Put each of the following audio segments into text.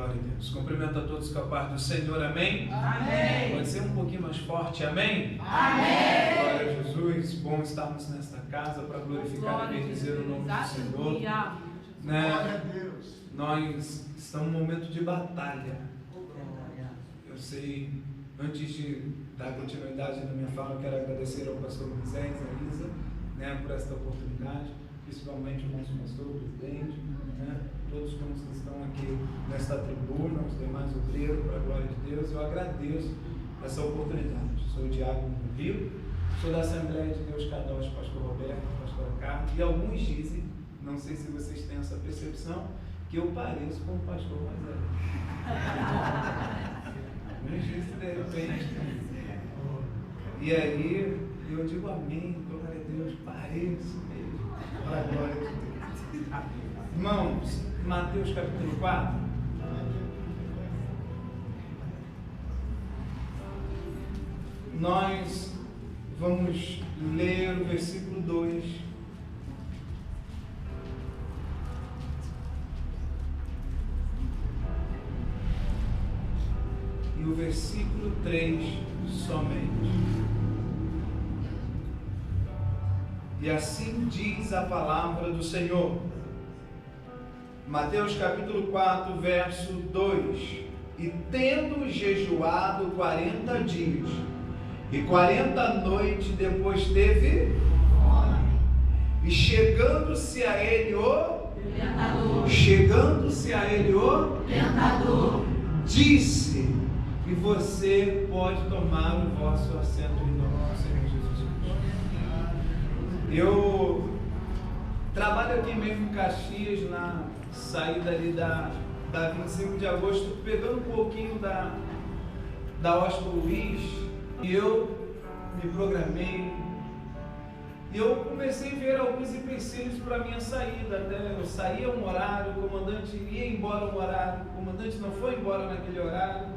Glória a Deus. Cumprimento a todos com a paz do Senhor, amém? Amém. Pode ser um pouquinho mais forte, amém? Amém. Glória a Jesus. Bom estarmos nesta casa para glorificar e bendizer o nome do Senhor. Né? Glória a Deus. Nós estamos num momento de batalha. Eu sei, antes de dar continuidade na minha fala, eu quero agradecer ao pastor Moisés, a Isa, né, por esta oportunidade, principalmente o nosso pastor, o presidente, né, todos quantos estão aqui nesta tribuna, os demais obreiros, para a glória de Deus. Eu agradeço essa oportunidade. Sou o diácono do Rio, sou da Assembleia de Deus Cadós, pastor Roberto, pastor Carlos, e alguns dizem, não sei se vocês têm essa percepção, que eu pareço com o pastor Moisés. Alguns dizem de repente. E aí eu digo amém, glória a Deus, pareço mesmo, para a glória de Deus. Irmãos, Mateus capítulo 4. Nós vamos ler o versículo 2. E o versículo 3 somente. E assim diz a palavra do Senhor. Mateus capítulo 4, verso 2. E tendo jejuado 40 dias, e 40 noites depois teve fome. E chegando-se a ele o tentador. Chegando-se a ele o tentador. Disse: e você pode tomar o vosso assento em nome do Senhor Jesus Cristo. Eu trabalho aqui mesmo em Caxias, na saída ali da 25 de agosto, pegando um pouquinho da Oscar Luiz, e eu me programei, e eu comecei a ver alguns empecilhos para a minha saída. Até eu saía um horário, o comandante ia embora um horário, o comandante não foi embora naquele horário,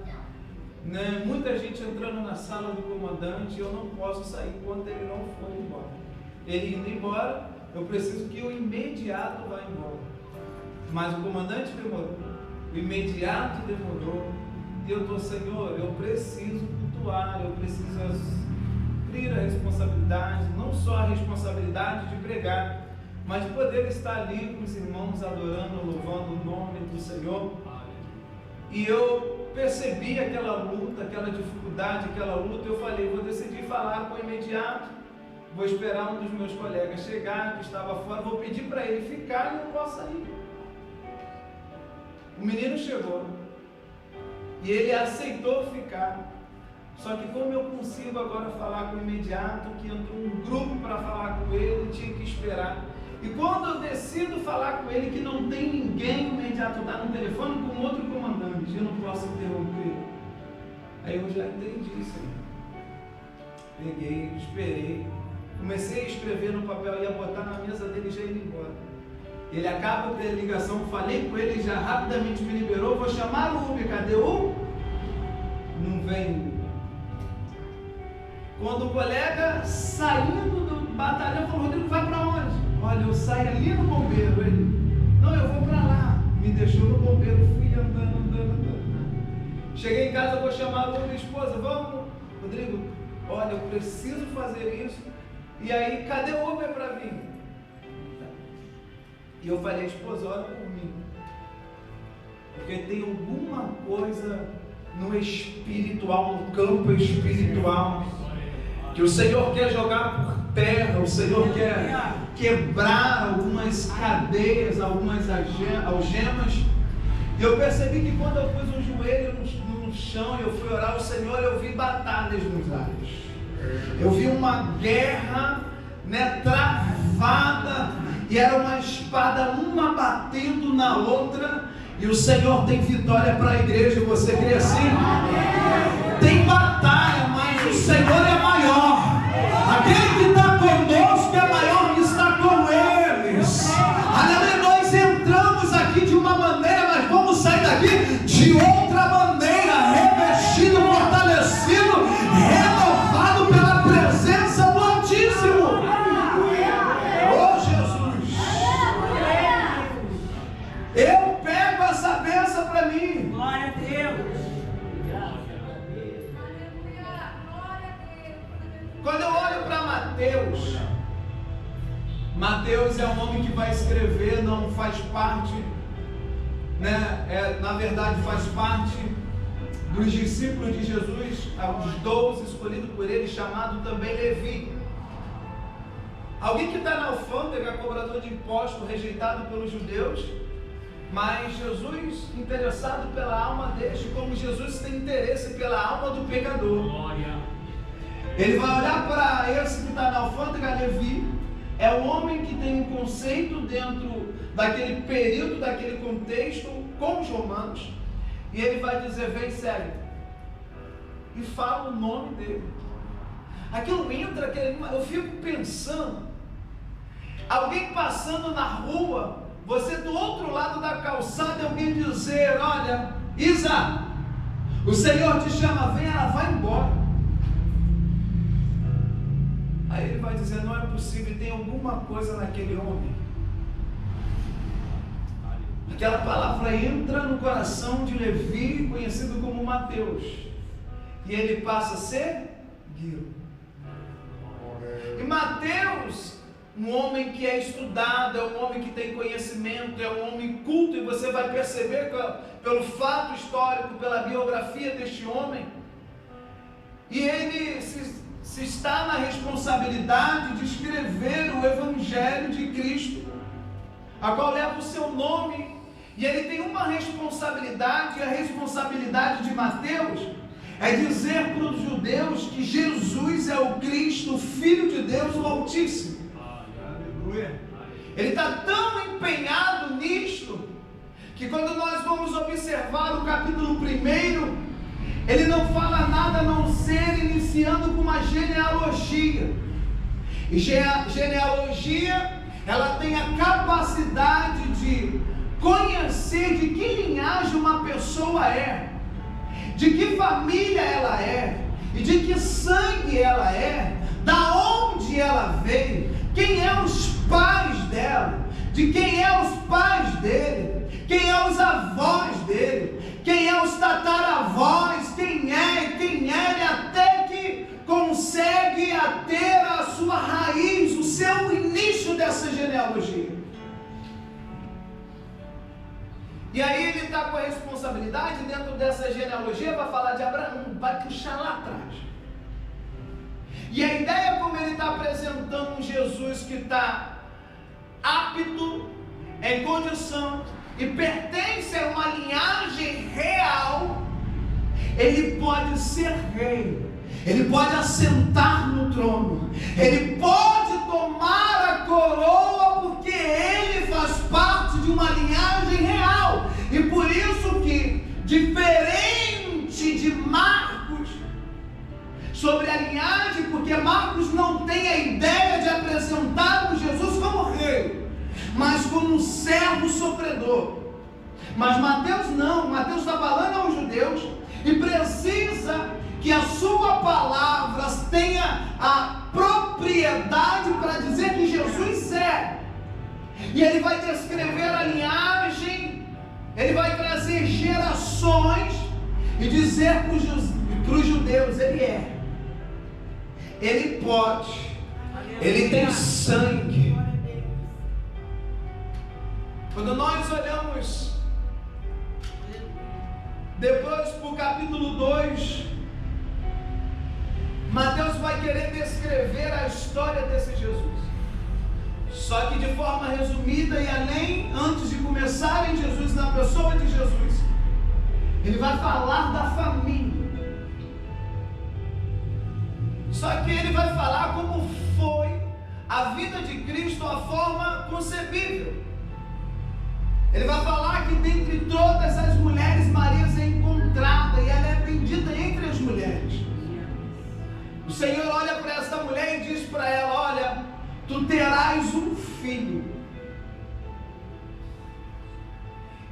né? Muita gente entrando na sala do comandante, eu não posso sair enquanto ele não for embora. Ele indo embora, eu preciso que o imediato vá embora. Mas o comandante demorou, o imediato demorou, e eu estou, Senhor, eu preciso cultuar, eu preciso cumprir a responsabilidade, não só a responsabilidade de pregar, mas de poder estar ali com os irmãos adorando, louvando o nome do Senhor. E eu percebi aquela luta, aquela dificuldade, aquela luta. Eu falei, vou decidir falar com o imediato, vou esperar um dos meus colegas chegar, que estava fora, vou pedir para ele ficar e eu posso sair. O menino chegou e ele aceitou ficar. Só que como eu consigo agora falar com o imediato, que entrou um grupo para falar com ele, tinha que esperar. E quando eu decido falar com ele, que não tem ninguém, o imediato está no telefone com outro comandante, eu não posso interromper. Aí eu já entendi isso aí. Peguei, esperei, comecei a escrever no papel, ia botar na mesa dele e já ia embora. Ele acaba de ter ligação, falei com ele, já rapidamente me liberou, vou chamar o Uber, cadê o? Não vem. Quando o colega saindo do batalhão falou, Rodrigo, vai para onde? Olha, eu saio ali no bombeiro. Ele, não, eu vou para lá. Me deixou no bombeiro, fui andando. Cheguei em casa, vou chamar a minha esposa, vamos, Rodrigo, olha, eu preciso fazer isso. E aí, cadê o Uber para vir? E eu falei, esposa, olha por mim, porque tem alguma coisa no espiritual, no campo espiritual, que o Senhor quer jogar por terra, o Senhor quer quebrar algumas cadeias, algumas algemas. E eu percebi que quando eu pus o joelho no chão e eu fui orar ao Senhor, eu vi batalhas nos ares. Eu vi uma guerra, né, travada, e era uma espada, uma batendo na outra, e o Senhor tem vitória para a igreja. Você crê assim? Tem batalha, mas o Senhor é maior. Aquele que está conosco é maior que está com eles. Aleluia. Nós entramos aqui de uma maneira, mas vamos sair daqui de outra maneira, revestido, fortalecido, renovado pela presença do Altíssimo. Oh Jesus, eu pego essa bênção para mim. Mateus é um homem que vai escrever, não faz parte, né? Na verdade faz parte dos discípulos de Jesus, os 12 escolhidos por ele, chamado também Levi. Alguém que está na alfândega, cobrador de impostos, rejeitado pelos judeus, mas Jesus interessado pela alma deste, como Jesus tem interesse pela alma do pecador. Glória. Ele vai olhar para esse que está na alfândega, Levi, é um homem que tem um conceito dentro daquele período, daquele contexto, com os romanos, e ele vai dizer: vem, segue, e fala o nome dele. Aquilo entra, eu fico pensando, alguém passando na rua, você do outro lado da calçada, alguém dizer: olha, Isa, o Senhor te chama, vem, ela vai embora. Aí ele vai dizer: não é possível, tem alguma coisa naquele homem. Aquela palavra entra no coração de Levi, conhecido como Mateus, e ele passa a segui-lo. E Mateus, um homem que é estudado, é um homem que tem conhecimento, é um homem culto, e você vai perceber pelo fato histórico, pela biografia deste homem, e ele se está na responsabilidade de escrever o Evangelho de Cristo, a qual leva o seu nome, e ele tem uma responsabilidade, e a responsabilidade de Mateus é dizer para os judeus que Jesus é o Cristo, o Filho de Deus, o Altíssimo. Ele está tão empenhado nisto, que quando nós vamos observar o capítulo 1, ele não fala nada a não ser iniciando com uma genealogia. E genealogia, ela tem a capacidade de conhecer de que linhagem uma pessoa é, de que família ela é, e de que sangue ela é, da onde ela veio, quem é os pais dela, de quem é os pais dele, quem é os avós dele, quem é os tataravós, quem é ele, até que consegue a ter a sua raiz, o seu início dessa genealogia. E aí ele está com a responsabilidade dentro dessa genealogia para falar de Abraão, vai puxar lá atrás. E a ideia como ele está apresentando um Jesus que está apto, em condição, e pertence a uma linhagem real, ele pode ser rei, ele pode assentar no trono, ele pode tomar a coroa, porque ele faz parte de uma linhagem real. E por isso que, diferente de Marcos, sobre a linhagem, porque Marcos não tem a ideia de apresentar o Jesus como rei, mas como um servo sofredor. Mas Mateus não, Mateus está falando aos judeus, e precisa que a sua palavra tenha a propriedade para dizer que Jesus é. E ele vai descrever a linhagem, ele vai trazer gerações e dizer para os judeus: ele é, ele pode, ele tem sangue. Quando nós olhamos depois para o capítulo 2, Mateus vai querer descrever a história desse Jesus, só que de forma resumida, e além, antes de começar em Jesus, na pessoa de Jesus, ele vai falar da família. Só que ele vai falar como foi a vida de Cristo, a forma concebível. Ele vai falar que dentre todas as mulheres, Maria é encontrada, e ela é bendita entre as mulheres. O Senhor olha para essa mulher e diz para ela: olha, tu terás um filho,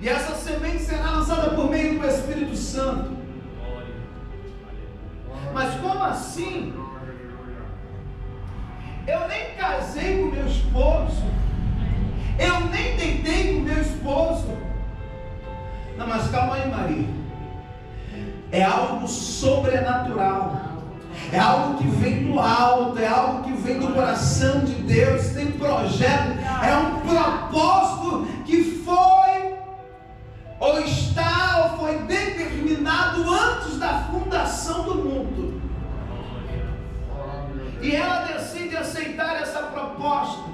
e essa semente será lançada por meio do Espírito Santo. Mas como assim? Eu nem casei com meu esposo, eu nem deitei com meu esposo. Não, mas calma aí, Maria, é algo sobrenatural, é algo que vem do alto, é algo que vem do coração de Deus. Tem projeto, É um propósito que foi, ou está, ou foi determinado antes da fundação do mundo. E ela decide aceitar essa proposta.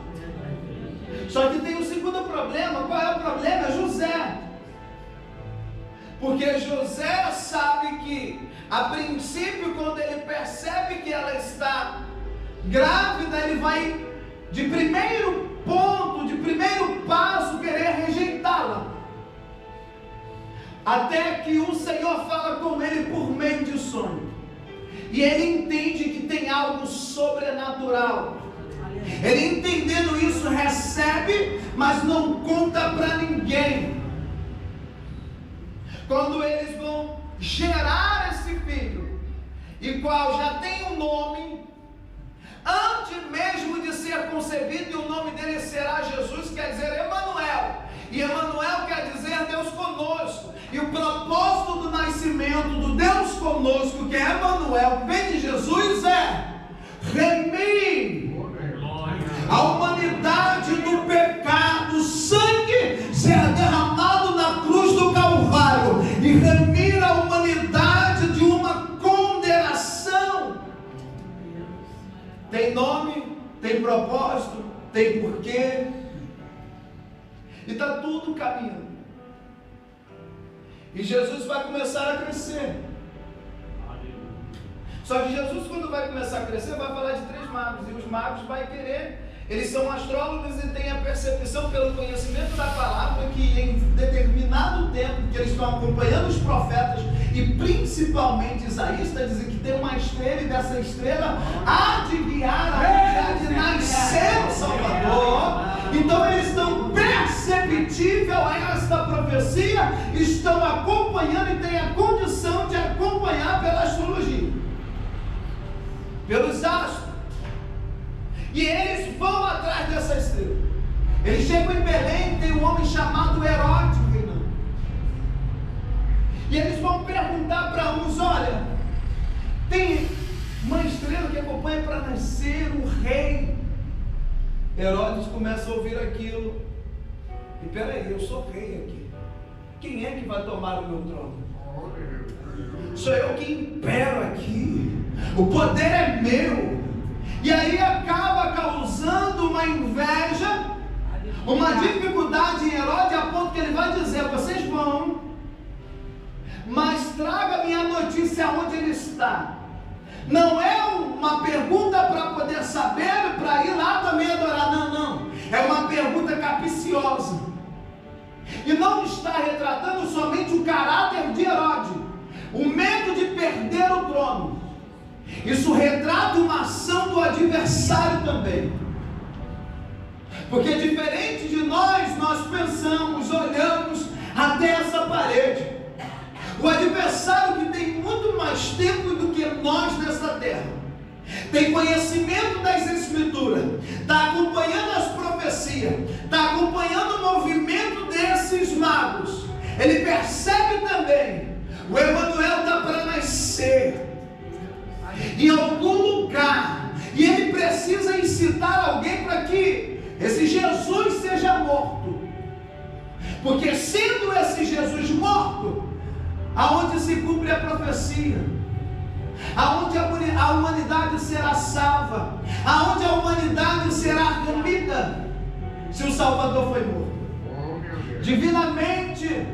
Só que tem um segundo problema. Qual é o problema? É José. Porque José sabe que, a princípio, quando ele percebe que ela está grávida, ele vai, de primeiro ponto, de primeiro passo, querer rejeitá-la. Até que o Senhor fala com ele por meio de sonho. E ele entende que tem algo sobrenatural. Ele, entendendo isso, recebe, mas não conta para ninguém. Quando eles vão gerar esse filho, e qual já tem um nome, antes mesmo de ser concebido, e o nome dele será Jesus, quer dizer Emanuel. E Emanuel quer dizer Deus conosco. E o propósito do nascimento do Deus conosco, que é Emanuel, vem de Jesus, é remir a humanidade do pecado. O sangue será derramado na cruz do Calvário e remir a humanidade de uma condenação. Tem nome, tem propósito, tem porquê, e está tudo caminhando. E Jesus vai começar a crescer. Só que Jesus, quando vai começar a crescer, vai falar de 3 magos. E os magos vai querer, eles são astrólogos e têm a percepção pelo conhecimento da palavra que em determinado tempo que eles estão acompanhando os profetas, e principalmente Isaías está dizendo que tem uma estrela, e dessa estrela há de guiar a de nascer o Salvador. Então eles estão perceptível a esta profecia, estão acompanhando e têm a condição de acompanhar pela astrologia, pelos astros. E eles vão atrás dessa estrela. Eles chegam em Belém, tem um homem chamado Herodes reinando. E eles vão perguntar para uns: olha, tem uma estrela que acompanha para nascer o rei. Herodes começa a ouvir aquilo. E peraí, eu sou rei aqui. Quem é que vai tomar o meu trono? Sou eu que impero aqui. O poder é meu. E aí acaba causando uma inveja, uma dificuldade em Herodes, a ponto que ele vai dizer: vocês vão, mas traga-me a notícia onde ele está. Não é uma pergunta para poder saber, para ir lá também adorar. Não, não. É uma pergunta capciosa. E não está retratando somente o caráter de Herodes, o medo de perder o trono. Isso retrata uma ação do adversário também. Porque diferente de nós pensamos, olhamos até essa parede. O adversário, que tem muito mais tempo do que nós nessa terra, tem conhecimento das escrituras, está acompanhando as profecias, está acompanhando o movimento desses magos. Ele percebe também, o Emanuel está para nascer em algum lugar, e ele precisa incitar alguém para que esse Jesus seja morto. Porque sendo esse Jesus morto, aonde se cumpre a profecia, aonde a humanidade será salva, aonde a humanidade será remida, se o Salvador foi morto. Divinamente,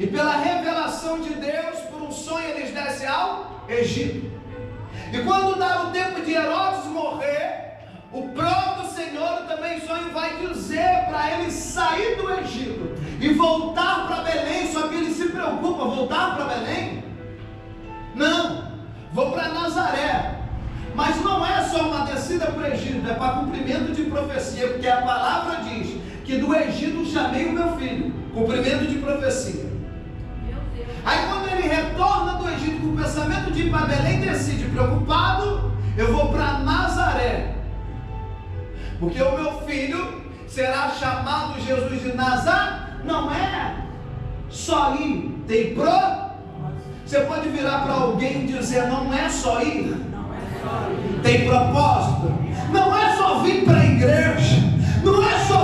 e pela revelação de Deus, por um sonho eles descem ao Egito. E quando dá o tempo de Herodes morrer, o próprio Senhor também em sonho vai dizer para ele sair do Egito e voltar para Belém. Só que ele se preocupa: voltar para Belém? Não, vou para Nazaré. Mas não é só uma descida para o Egito, é para cumprimento de profecia, porque a palavra diz que do Egito chamei o meu filho. Cumprimento de profecia. Aí quando ele retorna do Egito com o pensamento de ir para Belém, decide, preocupado, eu vou para Nazaré, porque o meu filho será chamado Jesus de Nazaré. Não é só ir, tem Você pode virar para alguém e dizer: não é só ir, tem propósito. Não é só vir para a igreja, não é só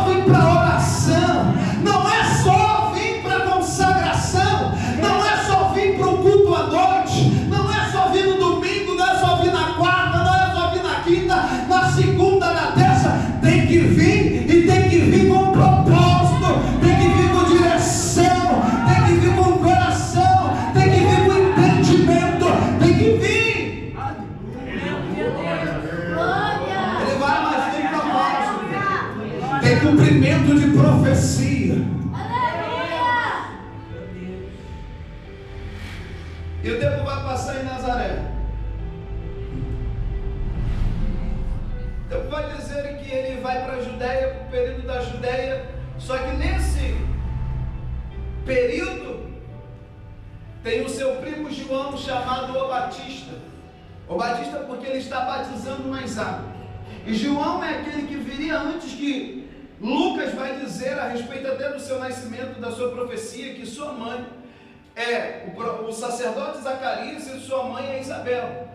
cumprimento de profecia. E o tempo vai passar em Nazaré. O tempo vai dizer que ele vai para a Judéia, para o período da Judéia. Só que nesse período tem o seu primo João, chamado o Batista. O Batista porque ele está batizando nas águas. E João é aquele que viria antes, que Lucas vai dizer a respeito até do seu nascimento, da sua profecia, que sua mãe é o sacerdote Zacarias e sua mãe é Isabel.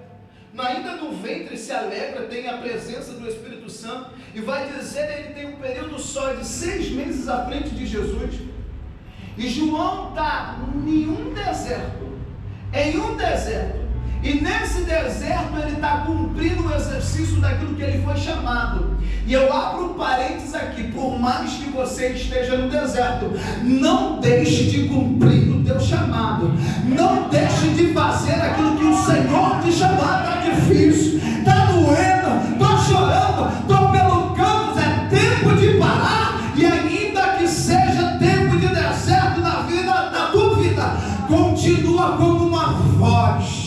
Ainda no ventre se alegra, tem a presença do Espírito Santo, e vai dizer, ele tem um período só de 6 meses à frente de Jesus. E João está em um deserto, e nesse deserto ele está cumprindo o exercício daquilo que ele foi chamado. E eu abro um parênteses aqui: por mais que você esteja no deserto, não deixe de cumprir o teu chamado, não deixe de fazer aquilo que o Senhor te chamou. Está difícil, está doendo, estou chorando, estou pelo canto, é tempo de parar. E ainda que seja tempo de deserto na vida, da tua vida, continua como uma voz.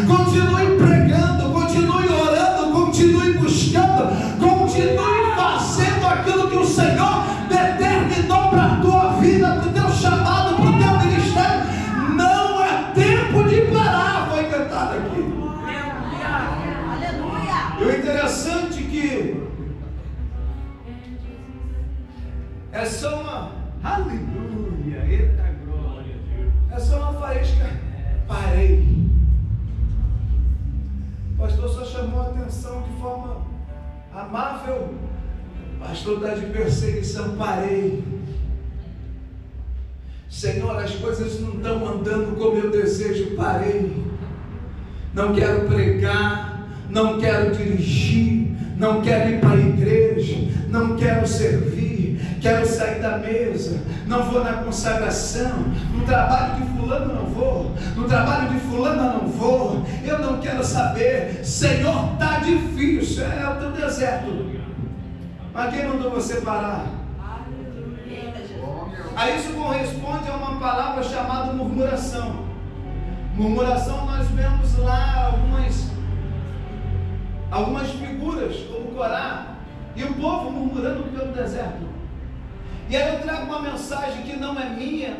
Continue pregando, continue orando, continue buscando, continue fazendo aquilo que o Senhor determinou para a tua vida, para o teu chamado, para o teu ministério. Não é tempo de parar, foi cantado aqui. Aleluia. E o interessante é que é só uma, aleluia, eita glória, é só uma faísca. Parei. O pastor só chamou a atenção de forma amável. O pastor está de perseguição. Parei. Senhor, as coisas não estão andando como eu desejo. Parei. Não quero pregar, não quero dirigir, não quero ir para a igreja, não quero servir, quero sair da mesa, não vou na consagração, no trabalho de fulano não vou, no trabalho de fulana não vou, eu não quero saber. Senhor, está difícil, é o teu deserto, mas quem mandou você parar? A isso corresponde a uma palavra chamada murmuração. Murmuração, nós vemos lá algumas figuras, como Corá, e o povo murmurando pelo deserto. E aí eu trago uma mensagem que não é minha,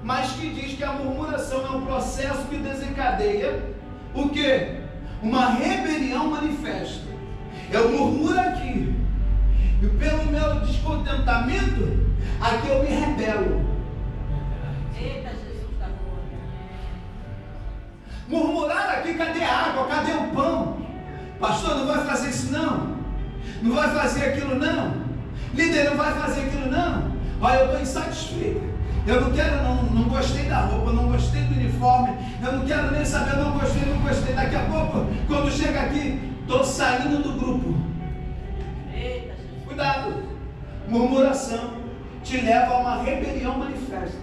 mas que diz que a murmuração é um processo que desencadeia o quê? Uma rebelião manifesta. Eu murmuro aqui, e pelo meu descontentamento, aqui eu me rebelo. Eita, Jesus está bom. Murmurar aqui: cadê a água? Cadê o pão? Pastor, não vai fazer isso não. Não vai fazer aquilo não. Líder, não vai fazer aquilo não. Olha, eu estou insatisfeito. Eu não quero, não gostei da roupa, não gostei do uniforme. Eu não quero nem saber, não gostei. Daqui a pouco, quando chega aqui, estou saindo do grupo. Eita, Jesus. Cuidado. Murmuração te leva a uma rebelião manifesta.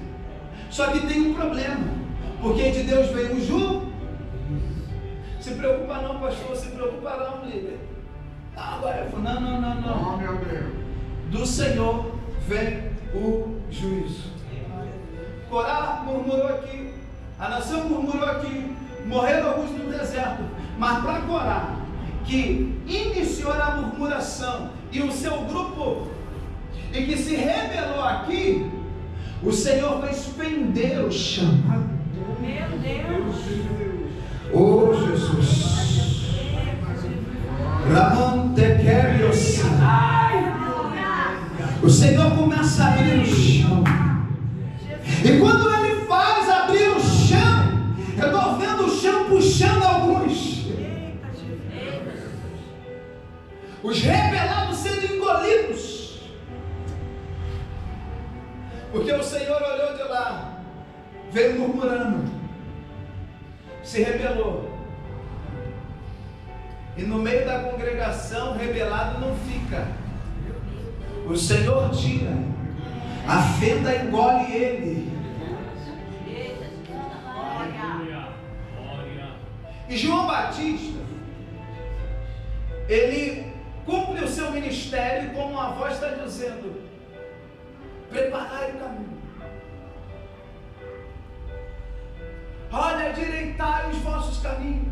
Só que tem um problema, porque de Deus veio o juízo. Se preocupa não, pastor, se preocupa não, líder. Agora eu falo, não. Meu Deus. Do Senhor vem o juízo. Corá murmurou aqui, a nação murmurou aqui, morreram alguns no deserto, mas para Corá, que iniciou a murmuração, e o seu grupo, e que se rebelou aqui, o Senhor vai suspender o chamado. Meu Deus! Oh Jesus! O Senhor começa a abrir o chão. E quando Ele faz abrir o chão, eu estou vendo o chão puxando alguns. Os rebelados sendo engolidos. Porque o Senhor olhou de lá, veio murmurando, se rebelou. E no meio da congregação, rebelado não fica. O Senhor tira, a fenda engole ele. E João Batista, ele cumpre o seu ministério, como a voz está dizendo: preparai o caminho. Olha, direitai os vossos caminhos.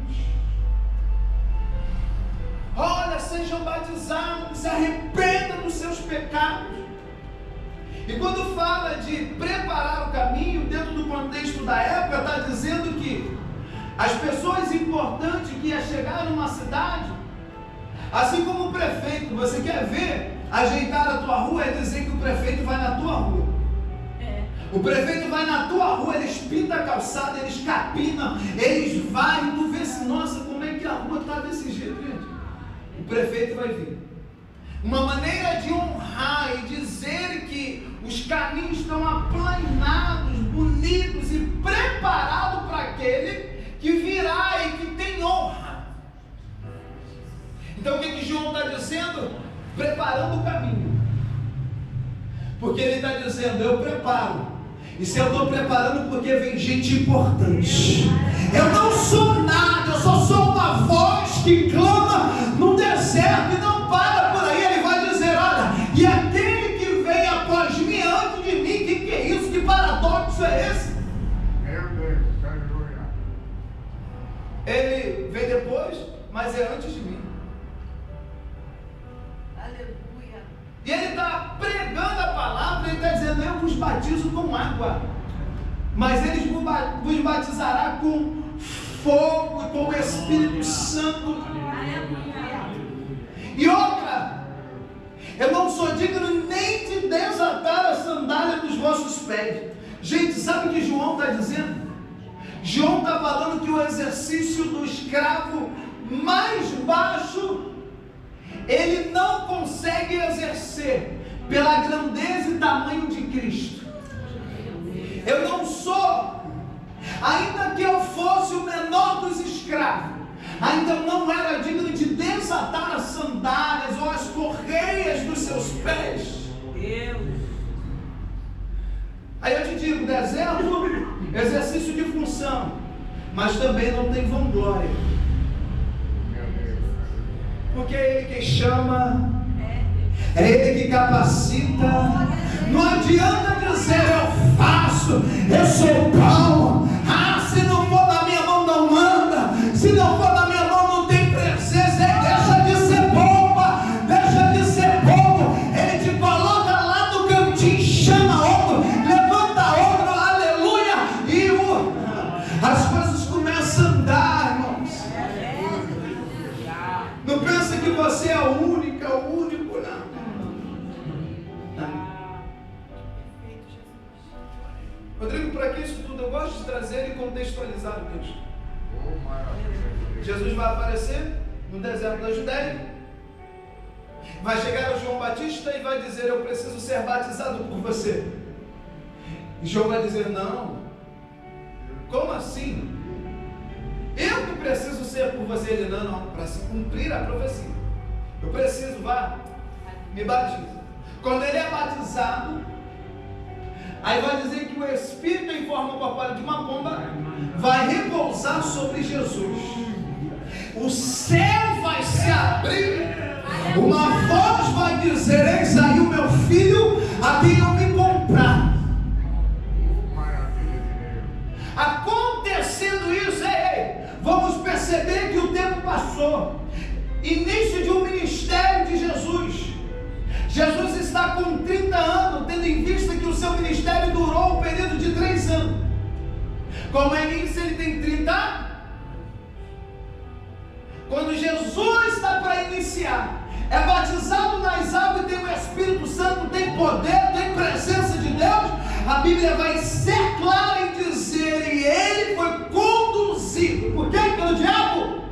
Olha, sejam batizados, se arrependam dos seus pecados. E quando fala de preparar o caminho, dentro do contexto da época, está dizendo que as pessoas importantes que iam chegar numa cidade, assim como o prefeito, você quer ver ajeitar a tua rua, é dizer que o prefeito vai na tua rua. O prefeito vai na tua rua, eles pintam a calçada, eles capinam, eles varrem, tu vê se, nossa, como é que a rua está desse jeito, gente? O prefeito vai vir. Uma maneira de honrar e dizer que os caminhos estão aplanados, bonitos e preparados para aquele que virá e que tem honra. Então o que João está dizendo? Preparando o caminho. Porque ele está dizendo, eu preparo. E se eu estou preparando, porque vem gente importante. Eu não sou nada, eu só sou uma voz que clama no deserto e não para por aí. Ele vai dizer, olha, e aquele que vem após mim, antes de mim, que é isso? Que paradoxo é esse? Meu Deus, aleluia. Ele vem depois, mas é antes de mim. Aleluia. E ele está pregando a palavra, ele está dizendo, eu vos batizo com água, mas ele vos batizará com fogo e com o Espírito Santo. E outra, eu não sou digno nem de desatar a sandália dos vossos pés. Gente, sabe o que João está dizendo? João está falando que o exercício do escravo mais baixo, ele não consegue exercer pela grandeza e tamanho de Cristo. Eu não sou, ainda que eu fosse o menor dos escravos, ainda não era digno de desatar as sandálias ou as correias dos seus pés. Aí eu te digo, deserto, exercício de função, mas também não tem vanglória. Porque é Ele que chama, é Ele que capacita. Não adianta dizer eu faço, eu sou bom. Ah, se não for na minha mão não anda, se não for na minha mão não tem presença. Deixa de ser bomba, deixa de ser bobo. Ele te coloca lá no cantinho, chama outro, levanta outro, aleluia. E as coisas começam a andar, irmãos. Não pensa que você é a única, o único, não. Rodrigo, para que isso tudo? Eu gosto de trazer e contextualizar o texto. Jesus vai aparecer no deserto da Judéia, vai chegar a João Batista e vai dizer, eu preciso ser batizado por você. E João vai dizer, não, como assim? Eu que preciso ser por você. Ele, não, para se cumprir a profecia, eu preciso, vá, me batiza. Quando ele é batizado, aí vai dizer que o Espírito em forma corpórea de uma pomba vai repousar sobre Jesus. O céu vai se abrir, uma voz vai dizer, eis aí o meu filho, a quem eu me comprar. Acontecendo isso, vamos perceber que o tempo passou. Início de um ministério de Jesus. Jesus está com 30 anos, tendo em vista que o seu ministério durou um período de 3 anos. Como é isso? Ele tem 30. Quando Jesus está para iniciar, é batizado nas águas, tem o Espírito Santo, tem poder, tem presença de Deus, a Bíblia vai ser clara em dizer, e ele foi conduzido. Por quê? Pelo diabo?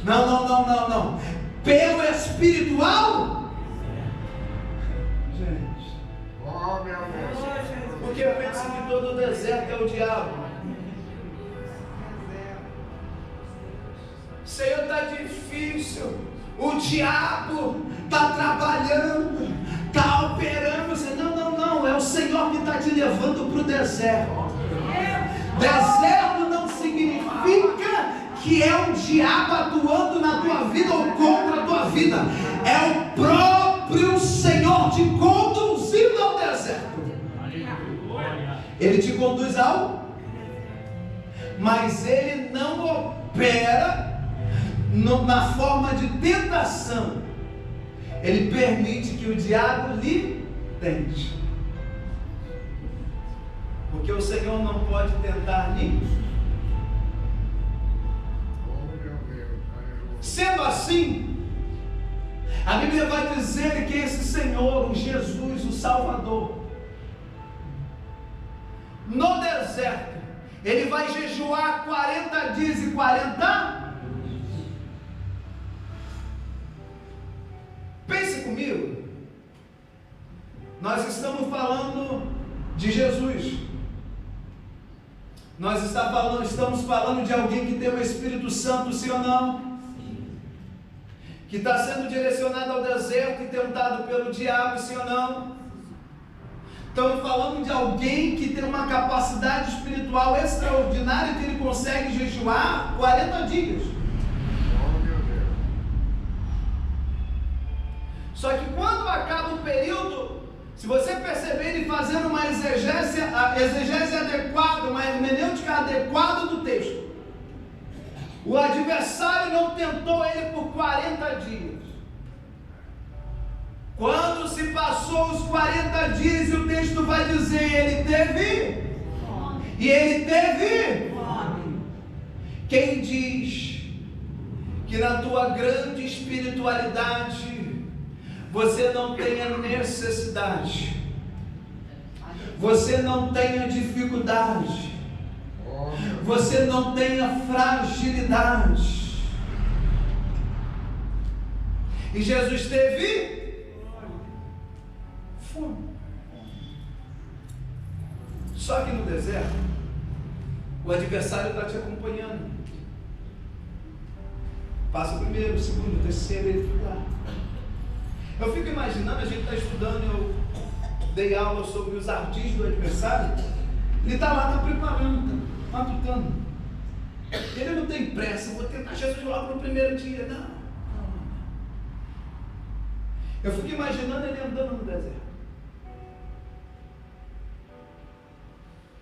Não. Pelo espiritual? Gente. Oh, meu Deus. Porque pensa que todo o deserto é o diabo. Senhor, está difícil. O diabo está trabalhando, está operando. Você, não, é o Senhor que está te levando para o deserto. Deserto não significa que é o diabo atuando na tua vida ou contra a tua vida. É o próprio Senhor te conduzindo ao deserto. Ele te conduz ao, mas Ele não opera na forma de tentação. Ele permite que o diabo lhe tente. Porque o Senhor não pode tentar ninguém. Sendo assim, a Bíblia vai dizer que esse Senhor, o Jesus, o Salvador, no deserto, Ele vai jejuar 40 dias e 40. Pense comigo. Nós estamos falando de Jesus. Nós estamos falando de alguém que tem o Espírito Santo, sim ou não? Que está sendo direcionado ao deserto e tentado pelo diabo, sim ou não? Estamos falando de alguém que tem uma capacidade espiritual extraordinária, que ele consegue jejuar 40 dias. Só que quando acaba o período, se você perceber ele fazendo uma exegese adequada, uma hermenêutica adequada do texto, o adversário não tentou ele por 40 dias. Quando se passou os 40 dias, o texto vai dizer, ele teve fome. E ele teve fome. Quem diz que na tua grande espiritualidade você não tenha necessidade, você não tenha dificuldade, você não tenha fragilidade? E Jesus teve fome. Só que no deserto, o adversário está te acompanhando. Passa o primeiro, o segundo, o terceiro, ele fica lá. Eu fico imaginando, a gente está estudando, eu dei aula sobre os ardis do adversário. Ele está lá, está preparando, está matutando. Ele não tem pressa, vou tentar Jesus logo no primeiro dia. Não. Eu fico imaginando ele andando no deserto.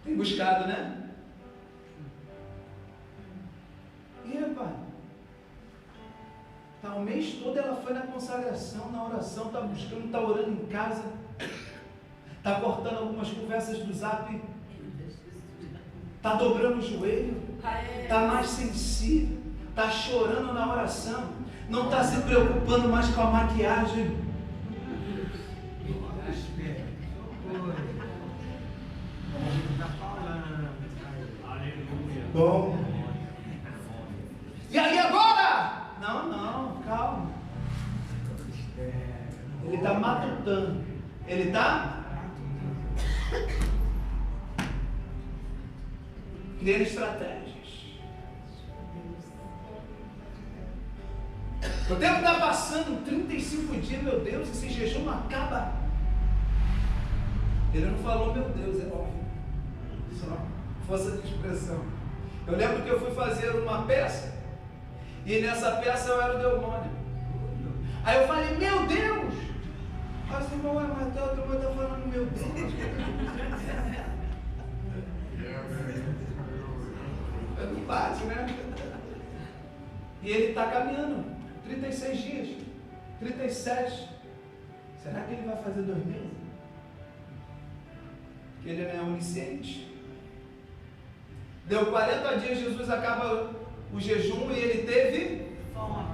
Tem buscado, né? E rapaz, tá o mês todo ela foi na consagração, na oração, tá buscando, tá orando em casa, tá cortando algumas conversas do zap, tá dobrando o joelho, tá mais sensível, tá chorando na oração, não tá se preocupando mais com a maquiagem. Bom. E aí agora? Não, calma. Ele está matutando. Ele está criando estratégias. O tempo está passando, 35 dias, meu Deus, esse jejum não acaba. Ele não falou, meu Deus, é óbvio. Só força de expressão. Eu lembro que eu fui fazer uma peça, e nessa peça eu era o demônio. Aí eu falei, meu Deus! Aí você irmão vai matar, outro vai estar falando, meu Deus. Não bate, né? E ele está caminhando, 36 dias, 37. Será que ele vai fazer 2 meses? Porque ele não é onisciente. Deu 40 dias, Jesus acaba o jejum e ele teve fome.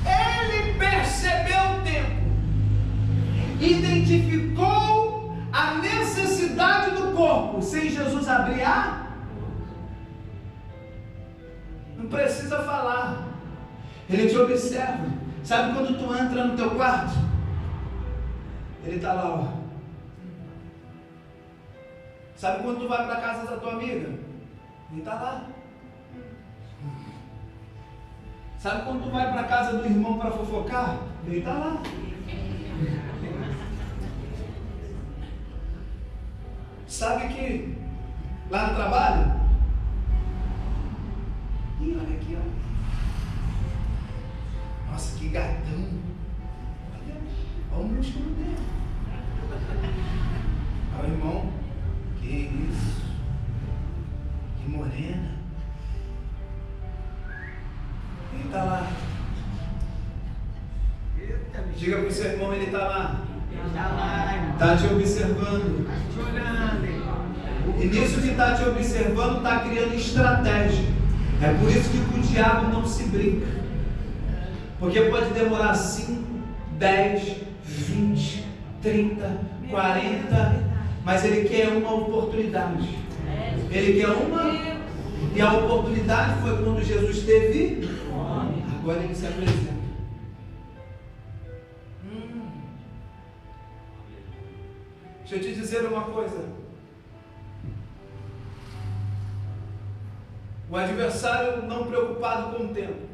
Ele percebeu o tempo, identificou a necessidade do corpo. Sem Jesus abrir não precisa falar. Ele te observa. Sabe quando tu entra no teu quarto? Ele está lá, ó. Sabe quando tu vai para a casa da tua amiga? Ele está lá. Sabe quando tu vai para a casa do irmão para fofocar? Ele está lá. Sabe que lá no trabalho? Ih, olha aqui, ó. que gatão. Olha o músculo dele. Olha o irmão. Que isso? Que morena. Ele está lá. Diga para o seu irmão, ele está lá. Está te observando. E nisso que está te observando, está criando estratégia. É por isso que com o diabo não se brinca. Porque pode demorar 5, 10, 20, 30, 40, mas ele quer uma oportunidade. Ele quer uma, e a oportunidade foi quando Jesus teve. Agora ele se apresenta. Deixa eu te dizer uma coisa. O adversário não preocupado com o tempo,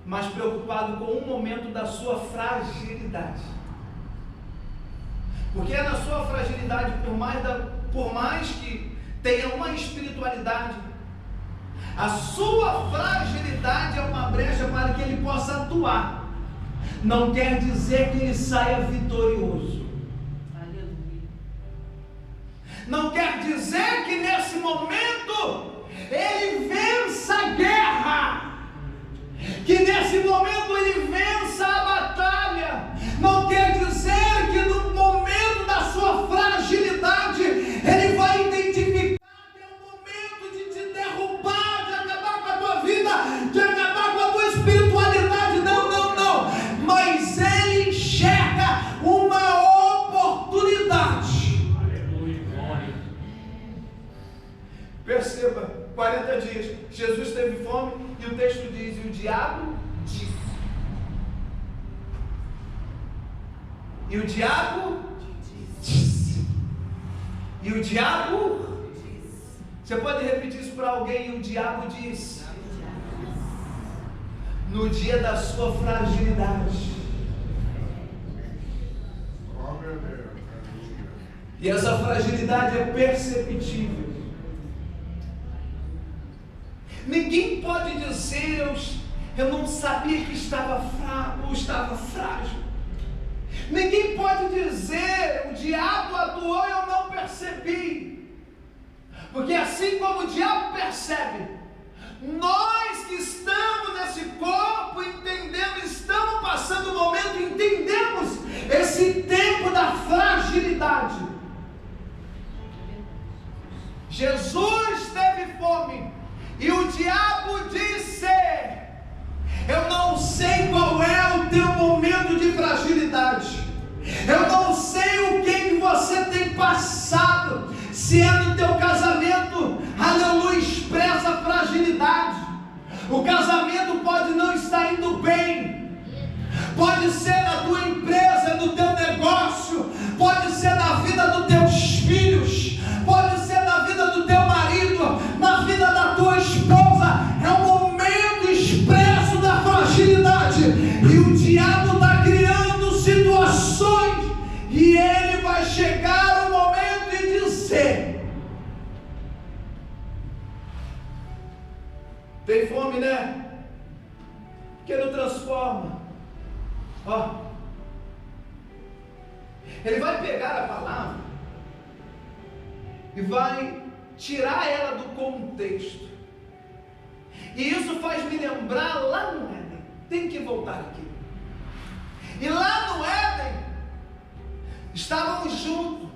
mas preocupado com um momento da sua fragilidade. Porque é na sua fragilidade, por mais que tenha uma espiritualidade, a sua fragilidade é uma brecha para que ele possa atuar. Não quer dizer que ele saia vitorioso. Não quer dizer que nesse momento ele vença a guerra, que nesse momento ele vença a batalha. Não quer dizer que no momento da sua fragilidade ele vai identificar que é o momento de te derrubar, de acabar com a tua vida, de acabar com a tua espiritualidade. Não. Mas ele enxerga uma oportunidade. Perceba, 40 dias, Jesus teve fome e o texto diz, e o diabo disse. E o diabo disse. E o diabo disse. Você pode repetir isso para alguém? E o diabo disse. No dia da sua fragilidade. E essa fragilidade é perceptível. Ninguém pode dizer, eu não sabia que estava fraco ou estava frágil. Ninguém pode dizer, o diabo atuou e eu não percebi. Porque assim como o diabo percebe, nós que estamos nesse corpo, entendemos, estamos passando o momento, entendemos esse tempo da fragilidade. Jesus teve fome e o diabo disse, eu não sei qual é o teu momento de fragilidade, eu não sei o que você tem passado, se é no teu casamento, aleluia, expressa fragilidade. O casamento pode não estar indo bem, pode ser na tua empresa, no teu negócio, pode ser na vida dos teus filhos, pode ser na vida do teu marido, na vida da tua esposa. É um momento expresso da fragilidade, e o diabo está criando situações, e ele vai chegar o momento e dizer, tem fome, né? Que não transforma. Ele vai pegar a palavra e vai tirar ela do contexto. E isso faz me lembrar lá no Éden. Tem que voltar aqui. E lá no Éden, estavam juntos.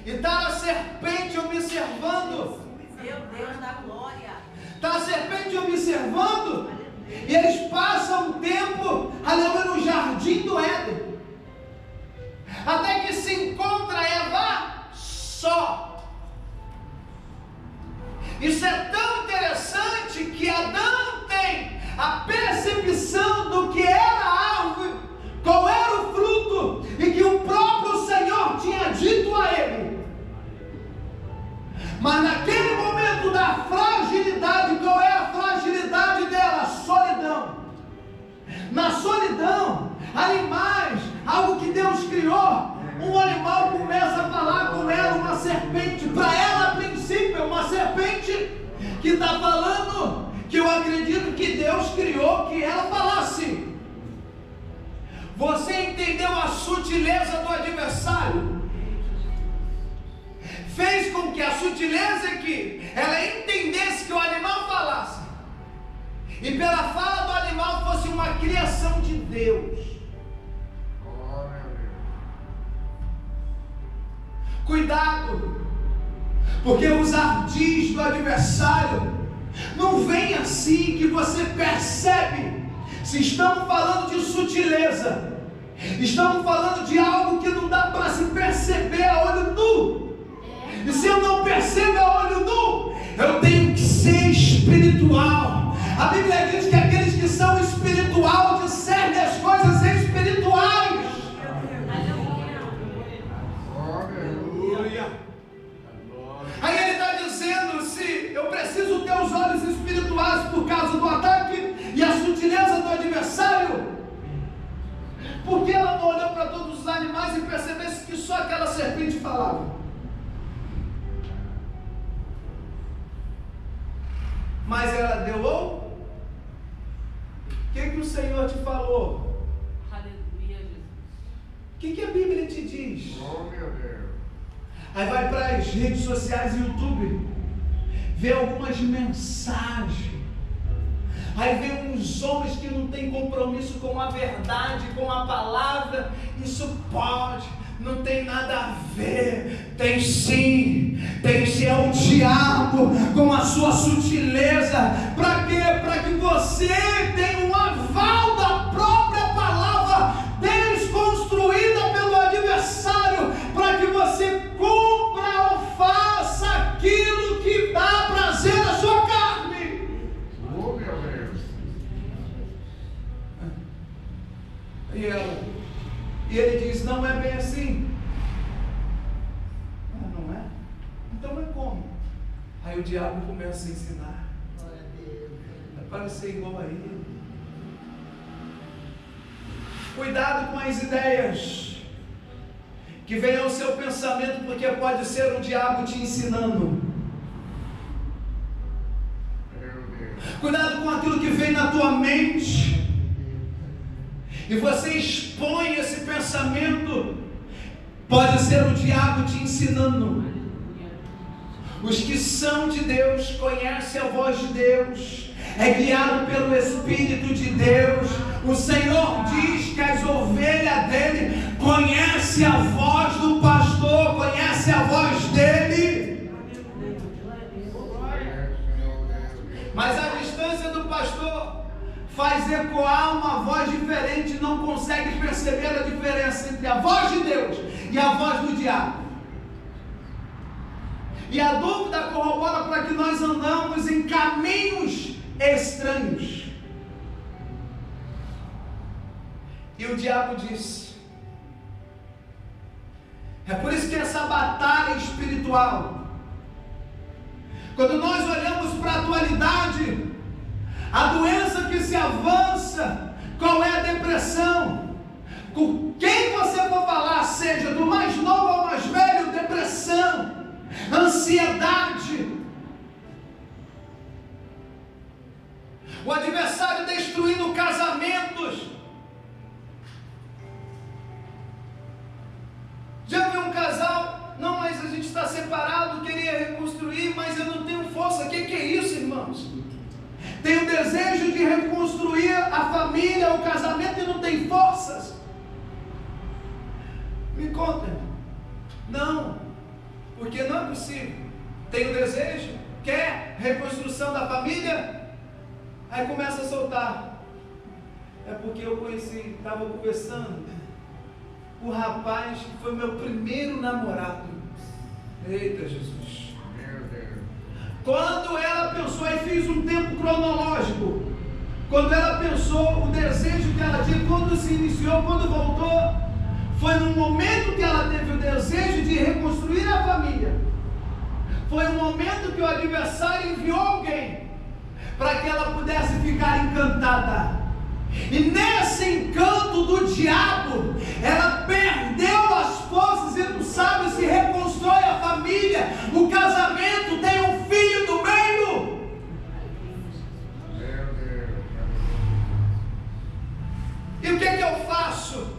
E está a serpente observando. Meu Deus da glória. Está a serpente observando. E eles passam um tempo, aleluia, no jardim do Éden. Até que se encontra Eva só. Isso é tão interessante que Adão tem a percepção do que era a árvore, qual era o fruto, e que o próprio Senhor tinha dito a ele. Mas naquele momento da fragilidade, qual é a fragilidade dela? A solidão. Na solidão, animais, algo que Deus criou, um animal começa a falar com ela, uma serpente. Para ela, a princípio, é uma serpente que está falando, que eu acredito que Deus criou, que ela falasse. Você entendeu a sutileza do adversário? Fez com que a sutileza que ela entendesse que o animal falasse, e pela fala do animal fosse uma criação de Deus. Cuidado, porque os ardis do adversário não vem assim que você percebe. Se estamos falando de sutileza, estamos falando de algo que não dá para se perceber a olho nu. E se eu não percebo a olho nu, eu tenho que ser espiritual. A Bíblia diz que aqueles que são espiritual discernem as coisas espirituais. Aí ele está dizendo: se eu preciso ter os olhos espirituais por causa do ataque e a sutileza do adversário, por que ela não olhou para todos os animais e percebesse que só aquela serpente falava? Mas ela deu o que o Senhor te falou? Aleluia, Jesus. O que a Bíblia te diz? Oh, meu Deus. Aí vai para as redes sociais e YouTube, vê algumas mensagens, aí vê uns homens que não têm compromisso com a verdade, com a palavra. Isso pode, não tem nada a ver. Tem sim, é o diabo com a sua sutileza. Para quê? Para que você tenha um aval da própria palavra desconstruída pelo adversário, para que você cumpra ou faça aquilo que dá prazer à sua carne. Oh, meu Deus. E ele diz: não é bem assim. Não é? Então é como? Aí o diabo começa a ensinar. Vai parecer igual a ele. Cuidado com as ideias que vem ao seu pensamento, porque pode ser o diabo te ensinando. Cuidado com aquilo que vem na tua mente e você expõe esse pensamento, pode ser o diabo te ensinando. Os que são de Deus conhecem a voz de Deus, é guiado pelo Espírito de Deus. O Senhor diz que as ovelhas dele conhecem a voz do pastor, conhece a voz dele. Mas a distância do pastor faz ecoar uma voz diferente, não consegue perceber a diferença entre a voz de Deus e a voz do diabo. E a dúvida corrobora para que nós andamos em caminhos estranhos. E o diabo disse: é por isso que essa batalha espiritual, quando nós olhamos para a atualidade, a doença que se avança, qual é a depressão? Com quem você for falar, seja do mais novo ao mais velho, depressão, ansiedade. O adversário destruindo casamentos. Já viu um casal? Não, mas a gente está separado, queria reconstruir, mas eu não tenho força. O que é isso, irmãos? Tem o desejo de reconstruir a família, o casamento, e não tem forças? Me conta. Não, porque não é possível. Tem o desejo, quer reconstrução da família, aí começa a soltar. É porque eu conheci, estava conversando, o rapaz que foi meu primeiro namorado. Eita Jesus. Meu Deus. Quando ela pensou, aí fiz um tempo cronológico. Quando ela pensou, o desejo que ela tinha, quando se iniciou, quando voltou, foi no momento que ela teve o desejo de reconstruir a família. Foi um momento que o adversário enviou alguém para que ela pudesse ficar encantada. E nesse encanto do diabo, ela perdeu as forças e não sabe se reconstrói a família, o casamento, tem um filho do meio. Meu Deus. E o que é que eu faço?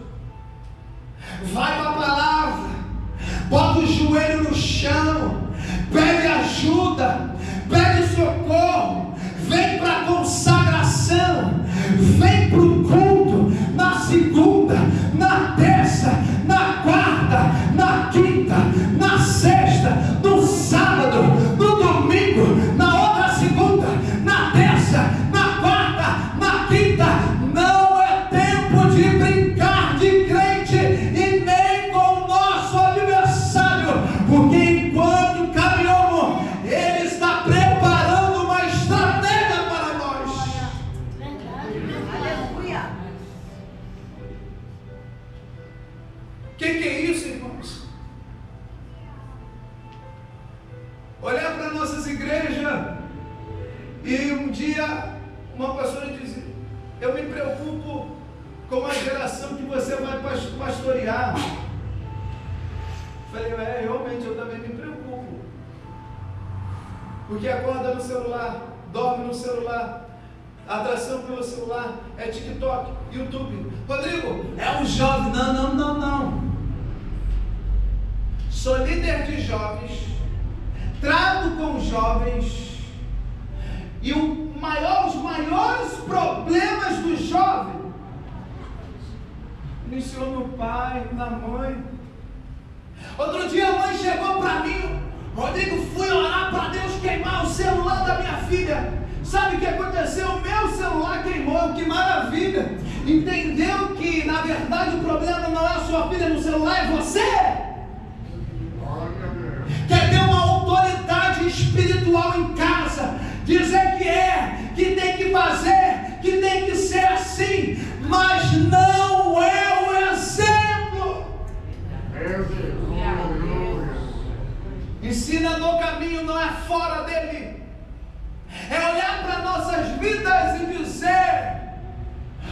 dia, uma pastora dizia: eu me preocupo com a geração que você vai pastorear. Falei: realmente eu também me preocupo. Porque acorda no celular, dorme no celular, atração pelo celular, é TikTok, YouTube. Rodrigo, é um jovem. Não. Sou líder de jovens, trato com jovens, e os maiores problemas do jovem iniciou no pai, na mãe. Outro dia a mãe chegou para mim: Rodrigo, fui orar para Deus queimar o celular da minha filha. Sabe o que aconteceu? O meu celular queimou. Que maravilha! Entendeu que na verdade o problema não é a sua filha no celular, é você? Quer ter uma autoridade espiritual em casa, dizer que tem que fazer, que tem que ser assim, mas não é o exemplo. Ensina no caminho, não é fora dele. É olhar para nossas vidas e dizer,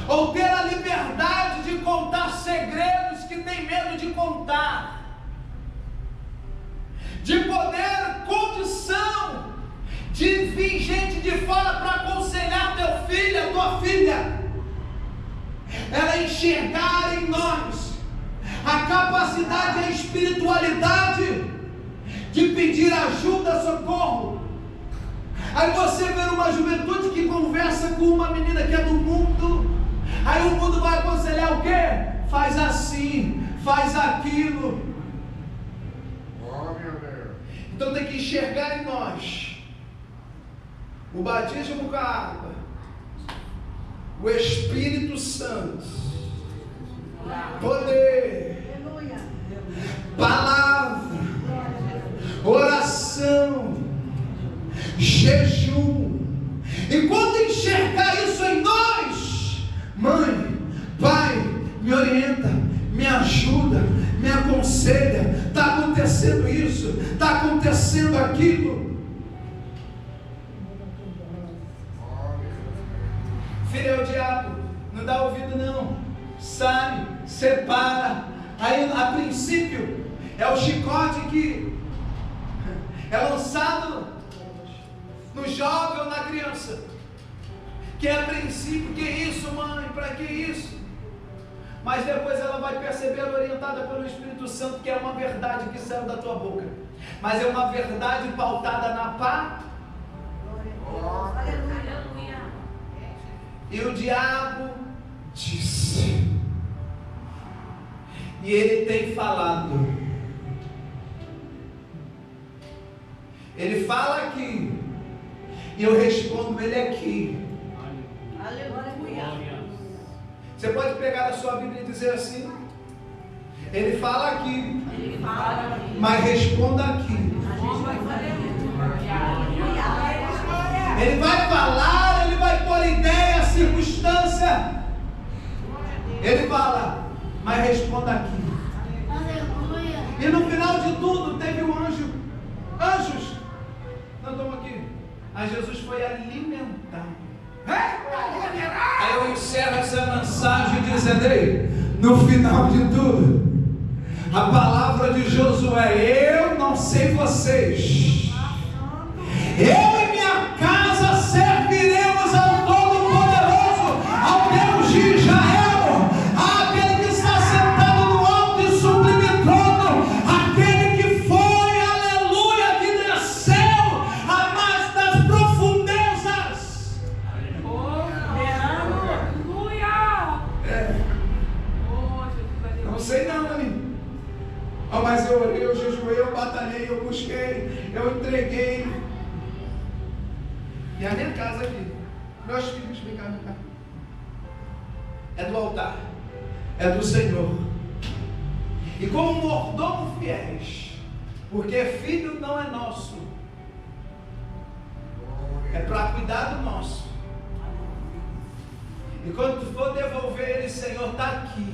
ou ter a liberdade de contar segredos que tem medo de contar, de poder, condição de vir gente de fora para aconselhar teu filho, a tua filha, ela enxergar em nós a capacidade e a espiritualidade de pedir ajuda, socorro. Aí você vê uma juventude que conversa com uma menina que é do mundo, aí o mundo vai aconselhar o quê? Faz assim, faz aquilo. Então tem que enxergar em nós o batismo com a água, o Espírito Santo, poder, palavra, oração, jejum. E quando enxergar isso em nós, mãe, pai, me orienta, me ajuda, me aconselha. Está acontecendo isso, está acontecendo aquilo. Filho, é o diabo, não dá ouvido não. Sai, separa. Aí a princípio é o chicote que é lançado no jovem ou na criança, que é a princípio: que isso, mãe, para que isso? Mas depois ela vai perceber, orientada pelo Espírito Santo, que é uma verdade que saiu da tua boca, mas é uma verdade pautada na paz. E o diabo disse, e ele tem falado, ele fala aqui, e eu respondo ele aqui. Aleluia. Você pode pegar a sua Bíblia e dizer assim: ele fala aqui, mas responda aqui. Ele vai falar, ele vai pôr ideia, circunstância. Ele fala, mas responda aqui. E no final de tudo teve um anjo. Anjos, nós estamos aqui. Aí Jesus foi alimentado. Aí eu encerro essa mensagem dizendo: ei, no final de tudo, a palavra de Josué: eu não sei vocês, eu e minha casa serviremos ao Todo-Poderoso, ao Deus de Israel, àquele que está sentado no alto e sublime trono, aquele que foi, aleluia, que desceu a mais das profundezas. Não sei não, amigo. Mas eu orei, eu jejuei, eu batalhei, eu busquei, eu entreguei. E a minha casa aqui, meus filhos, vem cá, é do altar, é do Senhor. E como mordomo fiéis, porque filho não é nosso, é para cuidar do nosso. E quando tu for devolver ele, Senhor, está aqui.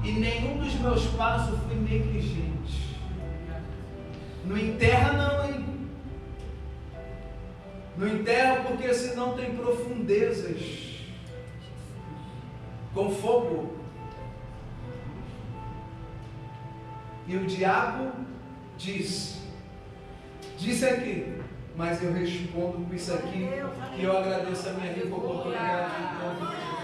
E nenhum dos meus passos fui negligente. Não enterra não, hein? Não enterro porque senão tem profundezas com fogo. E o diabo disse aqui, mas eu respondo com isso aqui, que eu agradeço a minha rica oportunidade de